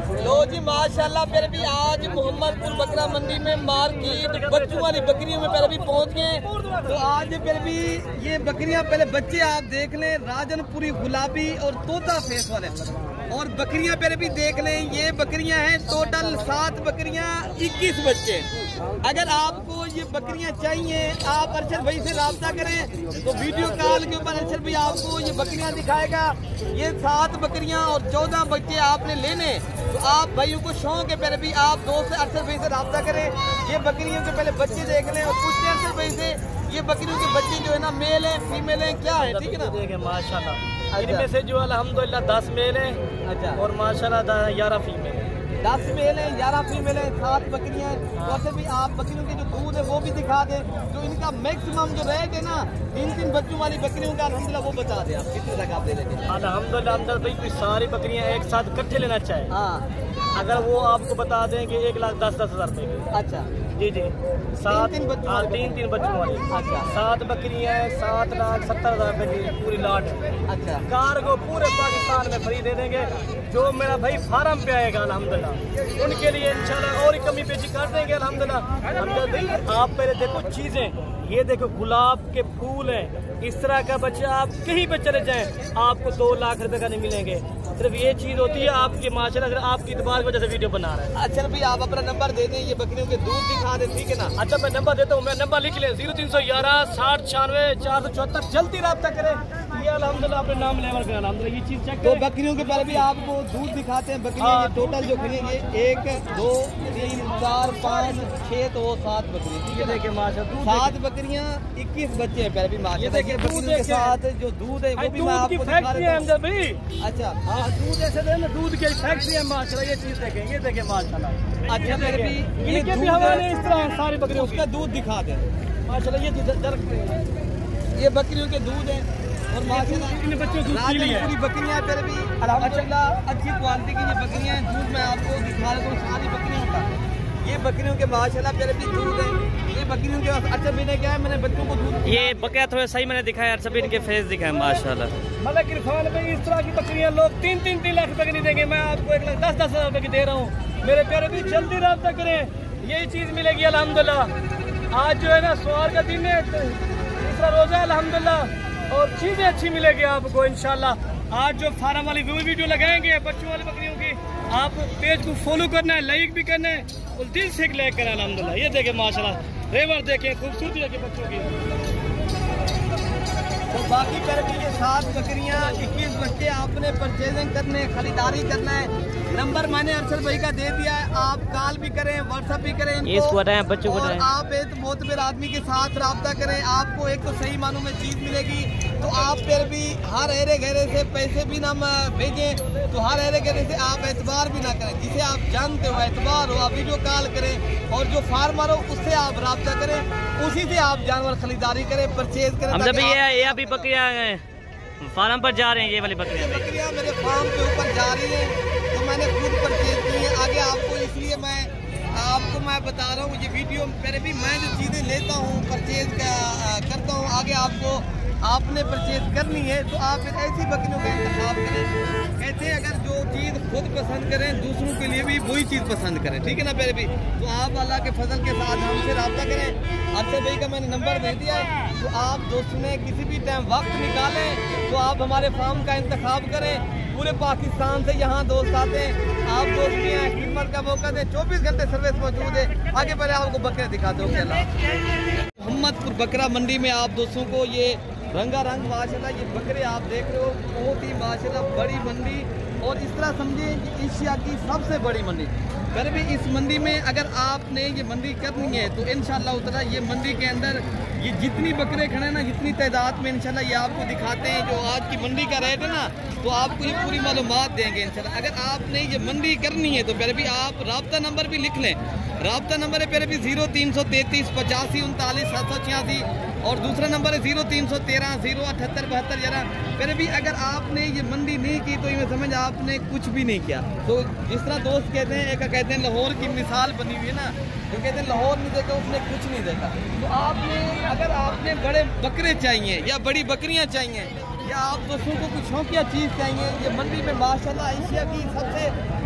लो जी माशाल्लाह, फिर भी आज मोहम्मदपुर बकरा मंडी में मार्केट बच्चों वाली बकरियों में पहले भी पहुंच गए। तो आज फिर भी ये बकरियां, पहले बच्चे आप देख लें, राजनपुरी गुलाबी और तोता फेस वाले, और बकरियां फिर भी देख लें। ये बकरियां हैं टोटल 7 बकरियां, 21 बच्चे। अगर आपको ये बकरियां चाहिए, आप अरशद भाई से रब्ता करें तो वीडियो कॉल के ऊपर अरशद भाई आपको ये बकरियां दिखाएगा। ये 7 बकरियां और 14 बच्चे आपने लेने, तो आप भाइयों को शौक है, पहले भी आप दोस्त अरशद भाई से रब्ता करें। ये बकरियों के पहले बच्चे देख लें और पूछते हैं अरशद भाई से, ये बकरियों के बच्चे जो है ना, मेल है फीमेल है, क्या है? ठीक है ना, देखें माशाल्लाह। इनमें से जो अल्हम्दुलिल्लाह 10 मेल है, अच्छा, और माशाल्लाह 11 फीमेल है। 10 मेल है, 11 फीमेल है, 7 बकरियां हैं। वैसे भी आप बकरियों के जो दूध है वो भी दिखा दें, जो इनका मैक्सिमम जो रेट है ना 3 बच्चों वाली बकरियों का, अल्हम्दुलिल्लाह वो बता दें आप कितने तक आप दे देंगे। अल्हम्दुलिल्लाह अंदर भाई कोई सारी बकरियां एक साथ इकट्ठे लेना चाहे, हाँ, अगर वो आपको बता दें कि 1,10,10,000 रुपए की, अच्छा जी जी, 3 बच्चों वाली, अच्छा, 7 बकरियां हैं, 7,70,000 रुपए की पूरी लाट, अच्छा, कार को पूरे पाकिस्तान में फ्री दे देंगे। जो मेरा भाई फार्म पे आएगा अल्हम्दुलिल्लाह उनके लिए इंशाल्लाह और कमी पेशी कर देंगे अल्हम्दुलिल्लाह। आप पहले देखो चीजें, ये देखो गुलाब के फूल हैं, इस तरह का बच्चा आप कहीं पे चले जाएं आपको 2 लाख रुपए का नहीं मिलेंगे। सिर्फ ये चीज होती है आपके माशाल्लाह, आपकी इतबार की वजह से वीडियो बना रहा है। अच्छा भाई आप अपना नंबर दे दें, ये बकरियों के दूध दिखा दें, ठीक है ना? अच्छा मैं नंबर देता हूँ, मैं नंबर लिख लें 0311 60 96 474, जल्दी रब्ता करें। ये अल्हम्दुलिल्लाह अपने नाम लेवर करें अल्हम्दुलिल्लाह, ये चीज चेक करें। तो बकरियों के पहले भी आपको दूध दिखाते हैं। बकरियां ये टोटल जो खड़ी है, 1 2 3 4 5 6 तो 7 बकरी, ठीक है। देखिए माशाल्लाह 7 बकरियां, 21 बच्चे हैं पहले भी माशाल्लाह। देखिए दूध के साथ जो दूध है वो भी मैं आपको दिखा रहा हूं। अच्छा हाँ, दूध ऐसे दे ना, दूध की फैक्ट्री है माशाल्लाह। ये चीज देखें, ये देखें माशाल्लाह। अच्छा फिर भी इनके भी हवाले इस तरह सारी बकरियों का दूध दिखा दें माशाल्लाह। ये बकरियों के दूध है और माशाल्लाह इन बच्चों पूरी बकरियां फिर भी अल्हम्दुलिल्लाह अच्छी क्वालिटी की ये बकरियां हैं। दूध मैं आपको दिखा रहा हूँ सारी बकरियों का। ये बकरियों के माशाल्लाह फिर भी दूध है। ये बकरियों के अच्छा मैंने क्या है, मैंने बच्चों को दूध, ये बकरियां थोड़ा सही मैंने दिखाया, सभी इनके फेस दिखाए माशाल्लाह। मतलब इरफान भाई इस तरह की बकरियां लोग 3 लाख रुपए की नहीं देंगे, मैं आपको 1,10,10,000 रुपए की दे रहा हूँ। मेरे प्यारे भी जल्दी रब्ता करें, यही चीज मिलेगी अल्हम्दुलिल्लाह। आज जो है ना सोमवार का दिन है, तीसरा रोजा है अल्हम्दुलिल्लाह, और चीजें अच्छी मिलेगी आपको इंशाल्लाह। आज जो फार्म वाली वीडियो लगाएंगे बच्चों वाली बकरियों की, आप पेज को फॉलो करना है, लाइक भी करना है और दिल से लाइक करना है अल्हम्दुलिल्लाह। ये देखें माशाल्लाह, रेवर देखें, खूबसूरती देखें बच्चों की। तो बाकी करके ये 7 बकरियां, 21 बच्चे आपने परचेजिंग करने, खरीदारी करना है। नंबर मैंने अरशद भाई का दे दिया है, आप कॉल भी करें, व्हाट्सएप भी करें इनको, बच्चों और आप एक मोतबर आदमी के साथ रब्ता करें। आपको एक तो सही मानों में चीज मिलेगी, तो आप फिर भी हर एरे घेरे से पैसे भी ना भेजें, तो हर एरे घेरे से आप एतबार भी ना करें। जिसे आप जानते हो एतबार हो, आप वीडियो कॉल करें, और जो फार्मर हो उससे आप रब्ता करें, उसी से आप जानवर खरीदारी करें, परचेज करें। ये अभी बकरियां फार्म पर जा रहे हैं, ये वाली बकरियां मेरे फार्म के ऊपर जा रही है, तो मैंने खुद परचेज की है। आगे आपको इसलिए मैं बता रहा हूँ, ये वीडियो मेरे भी, मैं जो चीज़ें लेता हूँ परचेज करता हूँ, आगे आपने परचेज करनी है तो आप एक ऐसी बकरियों का इंतखाब करें। कहते हैं अगर जो चीज़ खुद पसंद करें दूसरों के लिए भी वही चीज़ पसंद करें, ठीक है ना मेरे भी। तो आप अल्लाह के फजल के साथ हमसे रब्ता करें। अरशद भाई का मैंने नंबर दे दिया है, तो आप दोस्तों ने किसी भी टाइम वक्त निकालें तो आप हमारे फार्म का इंतखाब करें। पूरे पाकिस्तान से यहाँ दोस्त आते हैं, आप दोस्त भी हैं, खिदमत का मौका दें, 24 घंटे सर्विस मौजूद है। आगे पहले आपको बकरे दिखा दो। मोहम्मदपुर बकरा मंडी में आप दोस्तों को ये रंगारंग माशाल्लाह ये बकरे आप देख रहे हो, बहुत ही माशाल्लाह बड़ी मंडी, और इस तरह समझिए कि एशिया की सबसे बड़ी मंडी। फिर भी इस मंडी में अगर आपने ये मंडी करनी है तो इंशाल्लाह उतना ये मंडी के अंदर ये जितनी बकरे खड़े ना, जितनी तादाद में इंशाल्लाह ये आपको दिखाते हैं। जो आज की मंडी का रेट है ना, तो आपको ये पूरी मालूमात देंगे इंशाल्लाह। अगर आपने ये मंडी करनी है तो फिर भी आप रब्ता नंबर भी लिख लें। रब्ता नंबर है फिर भी 0333 85 39 786, और दूसरा नंबर है 0313 078 72 11। फिर भी अगर आपने ये मंडी नहीं की तो ये समझ आपने कुछ भी नहीं किया। तो जिस तरह दोस्त कहते हैं, एक कहते हैं लाहौर की मिसाल बनी हुई है ना, तो कहते हैं लाहौर नहीं देखा उसने कुछ नहीं देखा। तो आपने अगर आपने बड़े बकरे चाहिए या बड़ी बकरियां चाहिए, या आप दोस्तों को कुछ शौकिया चीज़ चाहिए, ये मंडी में माशाल्लाह एशिया की सबसे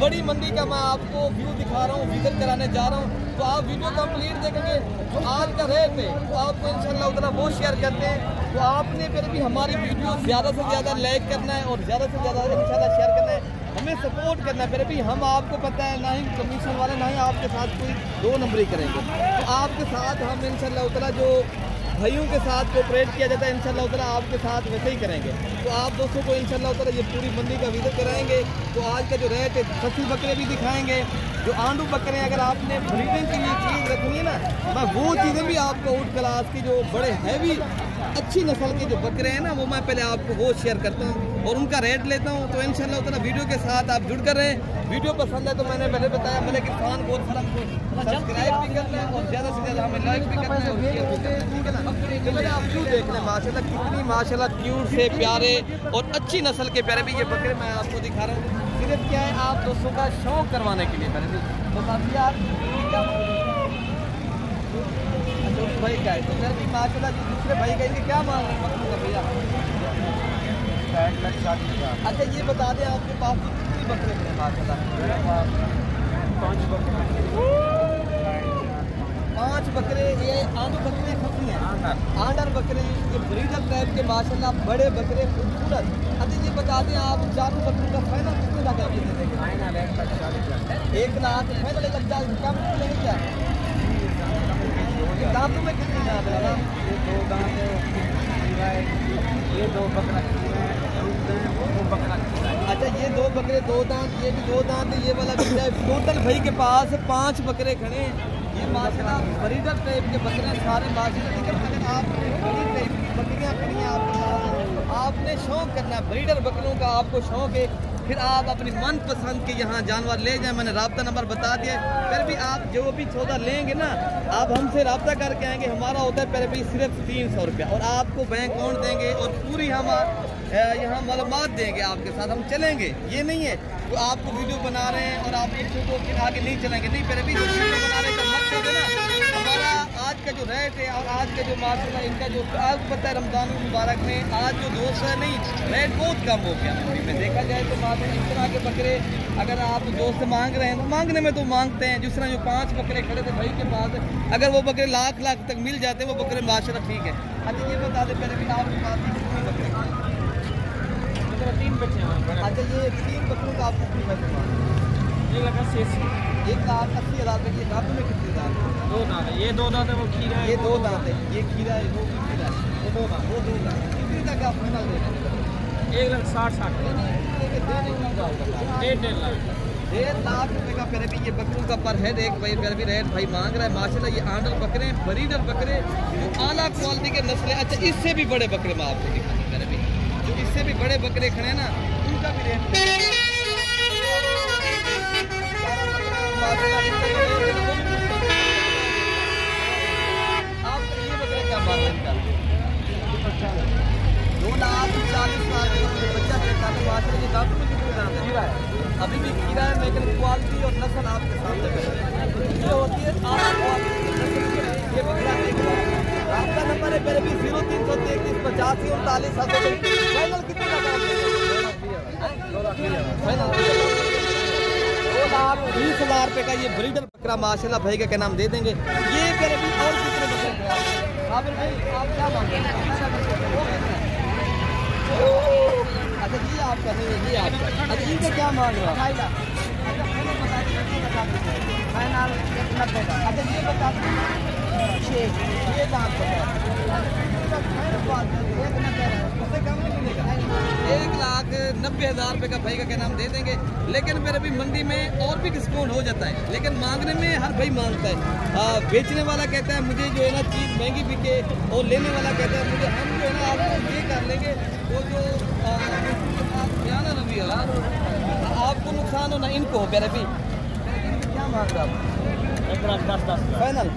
बड़ी मंडी का मैं आपको व्यू दिखा रहा हूँ, विजिट कराने जा रहा हूँ। तो आप वीडियो कंप्लीट देखेंगे। जो आज का रेट है तो आपको इंशाल्लाह उतना वो शेयर करते हैं। तो आपने फिर भी हमारी वीडियो ज़्यादा से ज़्यादा लाइक करना है और ज़्यादा से ज़्यादा इंशाल्लाह शेयर करना है, हमें सपोर्ट करना है। फिर भी हम आपको पता है ना ही कमीशन वाले ना ही आपके साथ कोई दो नंबरी करेंगे। तो आपके साथ हम इंशाल्लाह उतना जो भाइयों के साथ कोऑपरेट किया जाता है इंशाल्लाह उतना आपके साथ वैसे ही करेंगे। तो आप दोस्तों को इंशाल्लाह उतना ये पूरी मंडी का विजिट कराएंगे। तो आज का जो रेट है खसी बकरे भी दिखाएंगे, जो आंडू बकरे अगर आपने ब्रीडिंग के लिए चीज़ रखनी है ना, मैं वो चीज़ें भी आपको आउट क्लास की जो बड़े हैवी अच्छी नस्ल के जो बकरे हैं ना वो मैं पहले आपको वो शेयर करता हूँ और उनका रेट लेता हूँ। तो इंशाल्लाह उतना वीडियो के साथ आप जुड़ कर रहे हैं। वीडियो पसंद है तो मैंने पहले बताया मलिक इरफान को सब्सक्राइब भी करना है और ज़्यादा से ज़्यादा हमें लाइक भी करना है और शेयर भी करना है, ठीक है ना। तो मेरे आप क्यों देख लें माशाल्लाह कितनी माशाल्लाह क्यूट से प्यारे और अच्छी नस्ल के प्यारे भी ये बकरे मैं आपको दिखा रहा हूँ। सिर्फ क्या है आप दोस्तों का शौक करवाने के लिए पहले भी तो काफ़ी आप क्या भाई का है तो मेरे भी माशाल्लाह जी दूसरे भाई का इनके क्या मांग रहे हैं भैया? 1,40,000। अच्छा ये बता दें आपके पास कितनी बकरे हैं माशाल्लाह? 5 बकरे। ये आंडू बकरे खसी हैं, आंडर बकरे ये ब्रीडर टाइप के माशाल्लाह बड़े बकरे खूबसूरत। अच्छा ये बता दें आप चारों बकरों का फाइनल कितने लगा के दे देंगे? फाइनल 1,40,000। 1 लाख फाइनल लग जाए क्या मिलेंगे क्या? दांतों में कितने दांत लगा? ये 2 दांत है, ये 2 बकरा, वो बकरा। अच्छा ये 2 बकरे 2 दांत, ये भी 2 दांत, ये वाला भी है। टोटल भाई के पास 5 बकरे खड़े हैं। ये माशाल्लाह ब्रीडर टाइप के बकरे सारे माशाल्लाह। लेकिन अगर आपने बड़ी टाइप की बकरियाँ खड़ी हैं आपने शौक करना है ब्रीडर बकरों का, आपको शौक है फिर आप अपनी मनपसंद के यहाँ जानवर ले जाएं। मैंने राब्ता नंबर बता दिया। फिर भी आप जो भी सौदा लेंगे ना आप हमसे राब्ता करके आएंगे। हमारा होता है पहले भी सिर्फ 300 रुपया और आपको बैंक अकाउंट देंगे और पूरी हम यहाँ मालूमात देंगे आपके साथ, हम चलेंगे। ये नहीं है तो आपको वीडियो बना रहे हैं और आप वीडियो को फिर आगे नहीं चलेंगे, नहीं। पहले भी वीडियो बनाने का मकसद है ना हमारा आज का जो रेट है और आज का जो माशाल्लाह इनका जो आपको पता है रमज़ान मुबारक में आज जो 200 है नहीं रेट बहुत कम हो गया मंडी में। देखा जाए तो माशाल्लाह इस तरह के बकरे अगर आप 200 मांग रहे हैं तो मांगने में तो मांगते हैं। जिस तरह जो 5 बकरे खड़े थे भाई के पास अगर वो बकरे लाख तक मिल जाते हैं वो बकरे माशाल्लाह ठीक है। अच्छा ये बता दें पहले भी आपके पास कितने बकरे? 3 बच्चे हैं। अच्छा ये 3 बकरों का आपको कितने पैसे मांग? 1,80,000 रुपये की। दांतों में कितने दांत? 2 दांत है। ये 2 दांत है, वो खीरा है। ये 2 दांत है, ये खीरा है, वो खीरा है, वो 2 दांत, वो 2 दांत। कितने तक आप फाइनल दे रहे हैं? 1,60,000। 1.5 लाख रुपये का फिर भी ये बकरों का पर हेड एक भाई फिर भी रेट भाई मांग रहा है माशाल्लाह। ये आंडर बकरे ब्रीडर बकरे जो आला क्वालिटी के नस्ल। अच्छा इससे भी बड़े बकरे मैं आपको दिखाऊँ फिर भी जो इससे भी बड़े बकरे खड़े हैं ना उनका भी रेट आप ये बकरे क्या मांग रहे हैं? 2,40,000 बच्चा कहता है माशाल्लाह। ये दांतों में कितने दांत है? खीरा है, अभी भी खीरा है लेकिन क्वालिटी और नस्ल आपके सामने ये होती है आला क्वालिटी की नस्ल। ये बकरा रास्ता नंबर है मेरे भी 0333 85 39 7। फाइनल कितने लगा? 2,20,000 रुपये का ये ब्रीडर बकरा माशाल्लाह भाई का क्या नाम दे देंगे। ये मेरे भी और कितने बकरे आप क्या मांग रहे हैं? अच्छा ये आपका नहीं है, ये आपका। अच्छा इनका क्या मांग रहा है? फाइनल 90 का। अच्छा ये बता ये दाम उससे कम नहीं मिलेगा। 1,90,000 रुपये का भाई का क्या नाम दे देंगे। लेकिन फिर अभी मंडी में और भी डिस्काउंट हो जाता है लेकिन मांगने में हर भाई मांगता है। बेचने वाला कहता है मुझे जो है ना चीज़ महंगी बिके और लेने वाला कहता है मुझे हम जो है ना आपको ये कर लेंगे वो जो ना नबी आपको नुकसान हो ना इनको हो। फिर अभी क्या मांग रहा है? 1,10,000 फाइनल।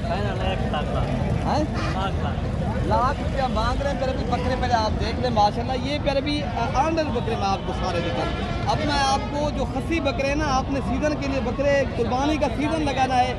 फाइनल 1,00,000 लाख रुपया मांग रहे हैं। फिर अभी बकरे पहले आप देख लें माशाल्लाह। ये फिर अभी आंडर बकरे मैं आपको सारे दिखा। अब मैं आपको जो खसी बकरे हैं ना आपने सीज़न के लिए बकरे कुर्बानी का सीज़न लगाना है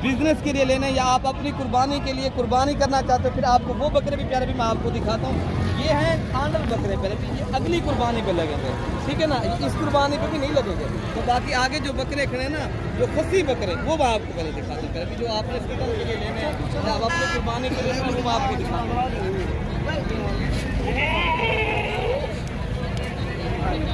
बिजनेस के लिए लेने या आप अपनी कुर्बानी के लिए कुर्बानी करना चाहते हो फिर आपको वो बकरे भी प्यारे भी मैं आपको दिखाता हूँ। ये हैं खांडल बकरे पहले भी, ये अगली कुर्बानी पे लगेंगे, ठीक है ना, इस कुर्बानी पे भी नहीं लगेंगे। तो बाकी आगे जो बकरे खड़े हैं ना, जो खस्सी बकरे, वो मैं आपको पहले दिखाता हूँ। पहले जो आपने फिटल के लिए लेने हैं या आप अपनी कुर्बानी के लिए, वो मैं आपको दिखाता हूँ।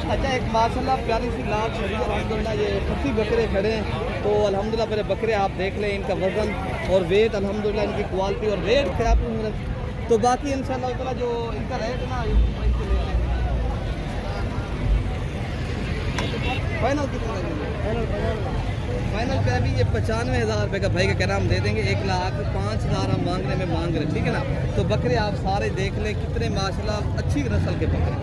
अच्छा, एक माशाल्लाह प्यारी सी लाल छड़ी अल्हम्दुलिल्लाह, ये खस्सी बकरे खड़े हैं। तो अल्हम्दुलिल्लाह मेरे बकरे आप देख लें, इनका वज़न और वेट अल्हम्दुलिल्लाह, इनकी क्वालिटी और रेट क्या आपको। तो बाकी इंशाल्लाह ताला जो इनका रेट है ना, फाइनल कितना लगेगा? फाइनल पे अभी ये 95,000 रुपये का भाई का कहना हम दे देंगे। 1,05,000 हम मांगने में मांग रहे, ठीक है ना। तो बकरे आप सारे देख लें, कितने माशाल्लाह अच्छी नस्ल के बकरे,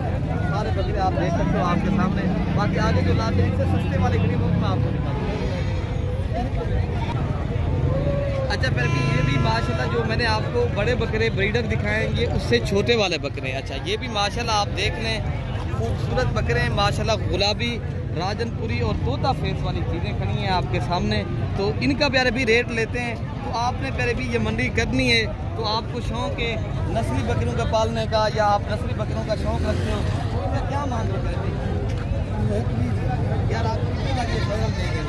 सारे बकरे आप देख सकते हो आपके सामने। बाकी आगे जो लाते हैं इससे सस्ते वाले खड़ी वो मैं आपको दिखा दूँ। अच्छा, फिर भी ये भी माशाल्लाह जो मैंने आपको बड़े बकरे ब्रीडर दिखाए, ये उससे छोटे वाले बकरे। अच्छा, ये भी माशाल्लाह आप देख लें, खूबसूरत बकरे हैं माशाल्लाह, गुलाबी, राजनपुरी और तोता फेस वाली चीज़ें खड़ी हैं आपके सामने। तो इनका प्यारे भी रेट लेते हैं। तो आपने प्यारे भी ये मंडी करनी है, तो आपको शौक़ है नस्ली बकरियों का पालने का, या आप नस्ली बकरियों का शौक़ रखते हो, तो इनका क्या मांग रहे हो यार? आप कितने लगे देंगे?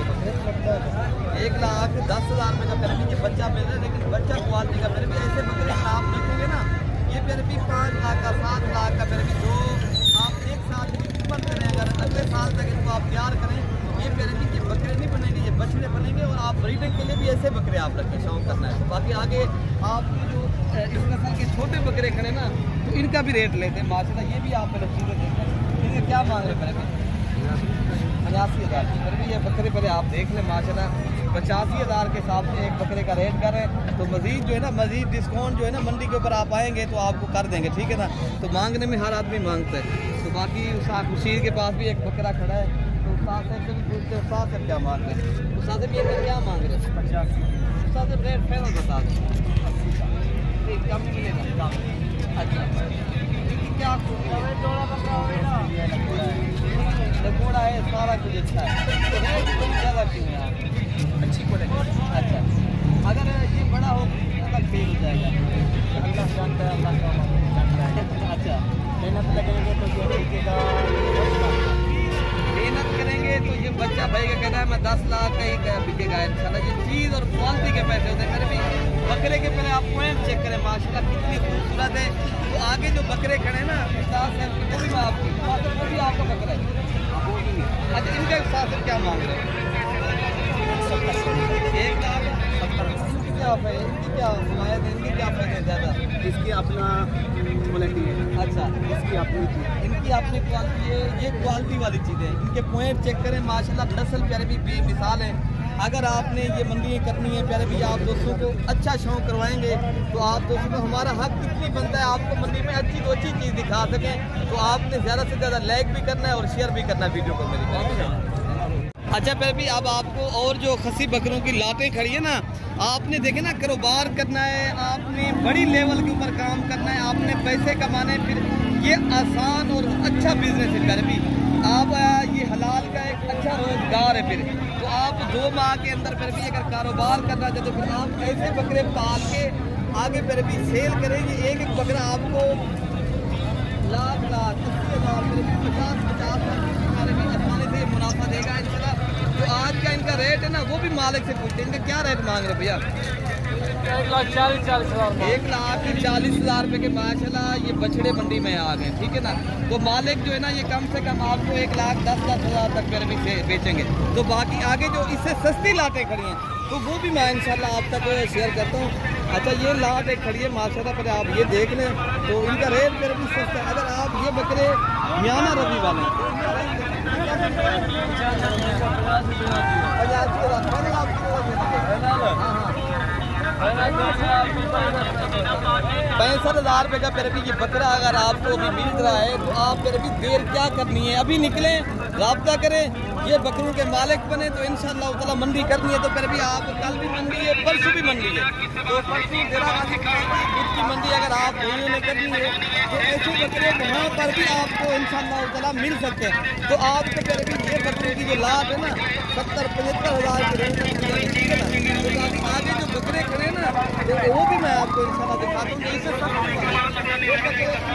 1,10,000 रुपये का प्यारे भी ये बच्चा मिल रहा है, लेकिन बच्चा क्वालिटी का प्यारे भी ऐसे बकरे आप रखेंगे ना, ये प्यारे भी 5 लाख का, 7 लाख का प्यारे भी, जो आप एक साल की कीमत करें, अगर अगले साल तक इनको आप तैयार करें, ये प्यारे भी ये बकरे नहीं बनेंगे, ये बछड़े बनेंगे। और आप ब्रीडिंग के लिए भी ऐसे बकरे आप रखें, शौक करना है। तो बाकी आगे आप जो इस नस्ल के छोटे बकरे खड़े ना, तो इनका भी रेट लेते हैं माशाल्लाह। ये भी आप पहले चीज़ें देखते हैं, इनके क्या मांग रहे हैं? 85,000। फिर भी ये बकरे पहले आप देख लें माशाल्लाह, 85,000 के हिसाब से एक बकरे का रेट कर रहे हैं। तो मज़ीद जो है ना, मज़ीद डिस्काउंट जो है ना, मंडी के ऊपर आप आएंगे तो आपको कर देंगे, ठीक है ना। तो मांगने में हर आदमी मांगता है। तो बाकी उस्ताद खुशीर के पास भी एक बकरा खड़ा है, तो उस्ताद से भी पूछते उस्ताद से क्या मांग रहे हैं? उस्ताद से भी ये क्या मांग रहे हैं? 85। उस्ताद से रेट फाइनल बता दो, कम मिलेगा। अच्छा, क्या लगोड़ा है, सारा कुछ अच्छा है, तो रेट थोड़ी ज़्यादा क्यों है आप? अच्छी क्वालिटी। अच्छा, अगर ये बड़ा हो अलग फेल हो जाएगा, अल्लाह जानता है, अल्लाह जानता है। अच्छा, मेहनत लगेंगे तो ये बिकेगा, मेहनत करेंगे तो ये बच्चा भाई का कहना है मैं 10 लाख का ही बिकेगा इंशाल्लाह। ये चीज़ और क्वालिटी के पैसे होते हैं। मेरे भी बकरे के पहले आप पॉइंट चेक करें माशाल्लाह, कितनी खूबसूरत है। तो आगे जो बकरे खड़े हैं ना, वो भी मैं आपकी, वो भी आपका बकरा है। अच्छा, इनका साथ क्या मांग रहे हैं? 1,70,000। क्या है इनकी, क्या सुनाया था, इनकी क्या पैसे ज़्यादा? इसकी अपना क्वालिटी है। अच्छा, इसकी अपनी चीज़, इनकी अपनी क्वालिटी है, ये क्वालिटी वाली चीज़ें। इनके पॉइंट चेक करें माशाल्लाह, नस्ल प्यारे भी बेमिसाल है। अगर आपने ये मंडी करनी है प्यारे भी, आप दोस्तों को अच्छा शौक करवाएंगे, तो आप दोस्तों को हमारा हक कितनी बनता है आपको मंडी में अच्छी तो अच्छी चीज़ दिखा सकें। तो आपने ज़्यादा से ज़्यादा लाइक भी करना है और शेयर भी करना है वीडियो को मेरी। अच्छा, फिर भी अब आपको और जो खस्सी बकरों की लाटें खड़ी है ना, आपने देखे ना, कारोबार करना है, आपने बड़ी लेवल के ऊपर काम करना है, आपने पैसे कमाने, फिर ये आसान और अच्छा बिजनेस है। फिर भी आप ये हलाल का एक अच्छा रोजगार है। फिर तो आप 2 माह के अंदर फिर भी अगर कारोबार करना चाहते तो फिर आप ऐसे बकरे पाल के आगे फिर भी सेल करेंगे। एक एक बकरा आपको लाख 80,000 फिर भी 50,000 आसानी से मुनाफा देगा इंशाल्लाह। तो आज का इनका रेट है ना, वो भी मालिक से पूछते हैं इनका क्या रेट मांग रहे भैया? 1,40,000। 1,40,000 रुपये के माशाल्लाह ये बछड़े मंडी में आ गए, ठीक है ना। तो मालिक जो है ना, ये कम से कम आपको 1,10,10,000 तक फिर भी बेचेंगे। तो बाकी आगे जो इससे सस्ती लाटें खड़ी हैं, तो वो भी मैं इंशाल्लाह आप तक शेयर करता हूँ। अच्छा, ये लाट एक खड़ी है माशाल्लाह, पर आप ये देख लें तो इनका रेट फिर भी सस्ता है। अगर आप ये बकरे मियाना रवि वाले हैं, ₹65,000 रुपये का फिर भी ये बकरा अगर आपको अभी मिल रहा है, तो आप फिर भी देर क्या करनी है, अभी निकलें, राब्ता करें। ये बकरों के मालिक बने तो इंशाअल्लाह ताला मंडी करनी है। तो फिर भी आप कल भी मंडी है, परसों भी मंडी है, तो परसों दूध की मंडी अगर आप भाइयों ने करनी है तो ऐसे बकरे वहाँ पर भी आपको इंशाअल्लाह ताला मिल सकते हैं। तो आपको फिर भी ये बकरे की जो लाभ है ना 70-75 हज़ार के रेंज में मिलेगी, ठीक है ना। तो अभी आगे जो बकरे खड़े ना तो वो भी मैं आपको इंशाअल्लाह दिखाता हूँ। जैसे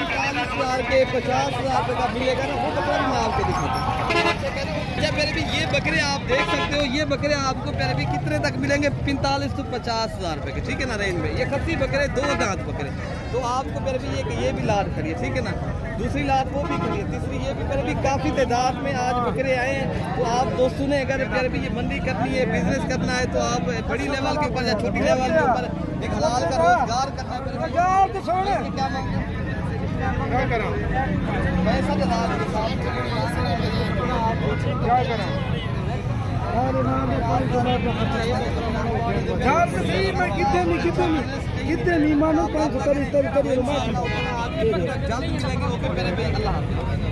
45 हज़ार के 50 हज़ार रुपये का मिलेगा ना वो बकरा मैं आपको दिखाता हूँ। क्या फिर भी ये बकरे आप देख सकते हो, ये बकरे आपको फिर भी कितने तक मिलेंगे 45 से 50 हज़ार रुपये के, ठीक है ना रेंज में। ये खस्सी बकरे 2 दांत बकरे, तो आपको फिर भी ये भी लाद खड़ी है, ठीक है ना। दूसरी लाद वो भी खड़ी है, तीसरी ये भी फिर भी काफ़ी तादाद में आज बकरे आए हैं। तो आप दोस्तों ने अगर फिर भी ये मंडी करनी है, बिजनेस करना है तो आप बड़ी लेवल के ऊपर या छोटी लेवल के ऊपर एक हलाल का रोजगार करना है। क्या मांगे पैसा दलाल के साथ क्या करें कितने नहीं मानो 5 करी जल्द मिलेंगे। ओके, मेरे अल्लाह हाफ़िज़।